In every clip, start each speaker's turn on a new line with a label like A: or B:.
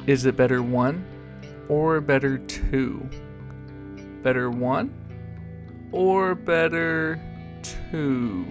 A: Is it better 1 or better 2? Better 1 or better 2?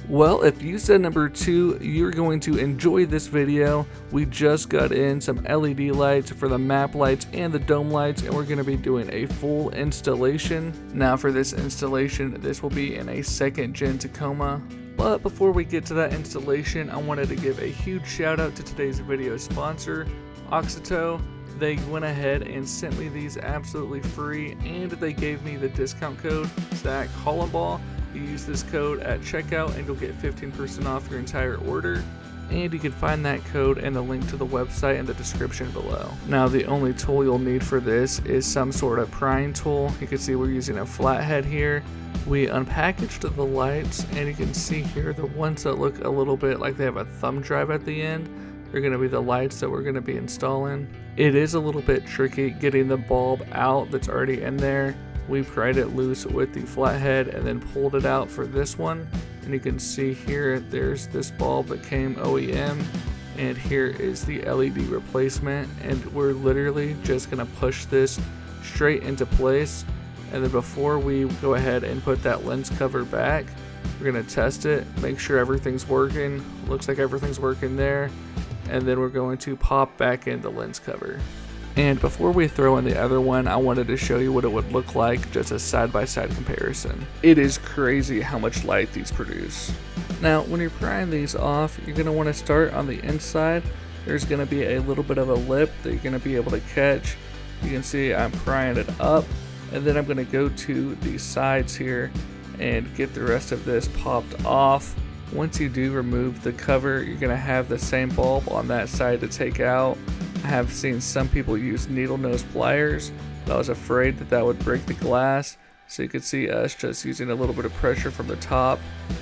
A: Well, if you said number 2, you're going to enjoy this video. We just got in some LED lights for the map lights and the dome lights, and we're going to be doing a full installation. Now for this installation, this will be in a second Gen Tacoma. But before we get to that installation, I wanted to give a huge shout out to today's video sponsor, AUXITO. They went ahead and sent me these absolutely free, and they gave me the discount code Zach Hollenball. You use this code at checkout and you'll get 15% off your entire order. And you can find that code and the link to the website in the description below. Now the only tool you'll need for this is some sort of prying tool. You can see we're using a flathead here. We unpackaged the lights, and you can see here the ones that look a little bit like they have a thumb drive at the end. They're going to be the lights that we're going to be installing. It is a little bit tricky getting the bulb out that's already in there. We pried it loose with the flathead and then pulled it out for this one. And you can see here there's this bulb that came OEM, and here is the LED replacement, and we're literally just going to push this straight into place. And then before we go ahead and put that lens cover back, we're going to test it, make sure everything's working. Looks like everything's working there. And then we're going to pop back in the lens cover. And before we throw in the other one, I wanted to show you what it would look like, just a side-by-side comparison. It is crazy how much light these produce. Now, when you're prying these off, you're going to want to start on the inside. There's going to be a little bit of a lip that you're going to be able to catch. You can see I'm prying it up, and then I'm going to go to the sides here and get the rest of this popped off. Once you do remove the cover, you're going to have the same bulb on that side to take out. I have seen some people use needle nose pliers, but I was afraid that that would break the glass. So you could see us just using a little bit of pressure from the top,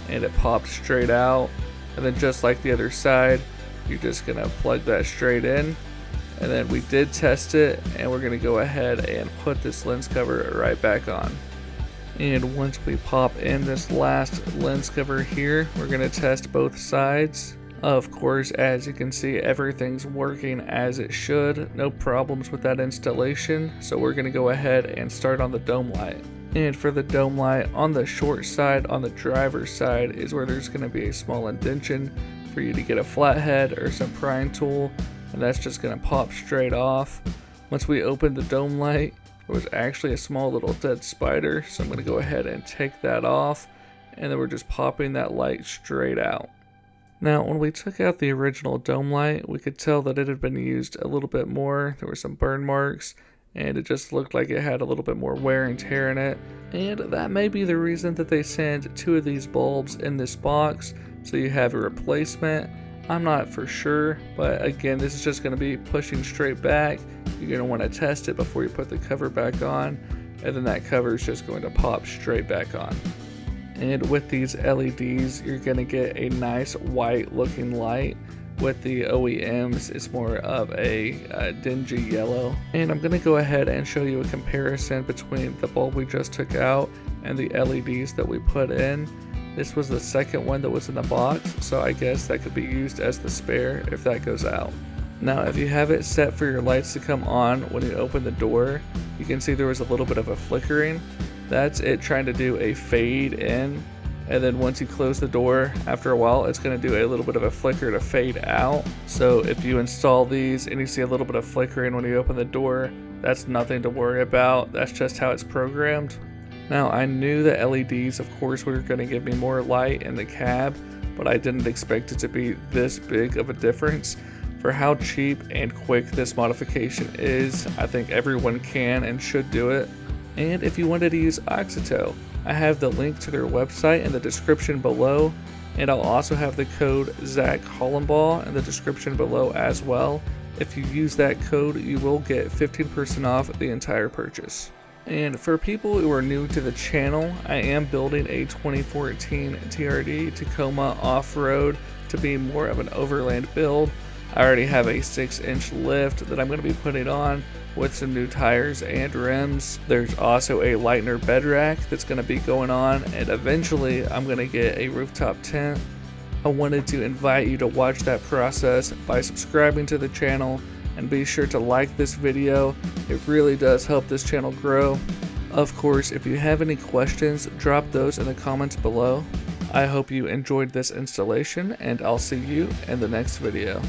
A: and it popped straight out. And then just like the other side, you're just going to plug that straight in. And then we did test it, and we're going to go ahead and put this lens cover right back on. And once we pop in this last lens cover here, we're going to test both sides. Of course, as you can see, everything's working as it should. No problems with that installation. So we're going to go ahead and start on the dome light. And for the dome light, on the short side, on the driver's side, is where there's going to be a small indentation for you to get a flathead or some prying tool. And that's just going to pop straight off. Once we open the dome light, there was actually a small little dead spider. So I'm going to go ahead and take that off. And then we're just popping that light straight out. Now, when we took out the original dome light, we could tell that it had been used a little bit more. There were some burn marks, and it just looked like it had a little bit more wear and tear in it. And that may be the reason that they sent 2 of these bulbs in this box, so you have a replacement. I'm not for sure, but again, this is just going to be pushing straight back. You're going to want to test it before you put the cover back on, and then that cover is just going to pop straight back on. And with these LEDs, you're going to get a nice white looking light. With the OEMs, it's more of a dingy yellow. And I'm going to go ahead and show you a comparison between the bulb we just took out and the LEDs that we put in. This was the second one that was in the box, so I guess that could be used as the spare if that goes out. Now, if you have it set for your lights to come on when you open the door, you can see there was a little bit of a flickering. That's it trying to do a fade in, and then once you close the door, after a while, it's going to do a little bit of a flicker to fade out. So if you install these and you see a little bit of flickering when you open the door, that's nothing to worry about. That's just how it's programmed. Now, I knew that LEDs, of course, were going to give me more light in the cab, but I didn't expect it to be this big of a difference. For how cheap and quick this modification is, I think everyone can and should do it. And if you wanted to use AUXITO, I have the link to their website in the description below, and I'll also have the code Zach Hollenball in the description below as well. If you use that code, you will get 15% off the entire purchase. And for people who are new to the channel, I am building a 2014 TRD Tacoma off-road to be more of an overland build. I already have a 6-inch lift that I'm going to be putting on with some new tires and rims. There's also a Lightner bed rack that's going to be going on, and eventually I'm going to get a rooftop tent. I wanted to invite you to watch that process by subscribing to the channel and be sure to like this video. It really does help this channel grow. Of course, if you have any questions, drop those in the comments below. I hope you enjoyed this installation, and I'll see you in the next video.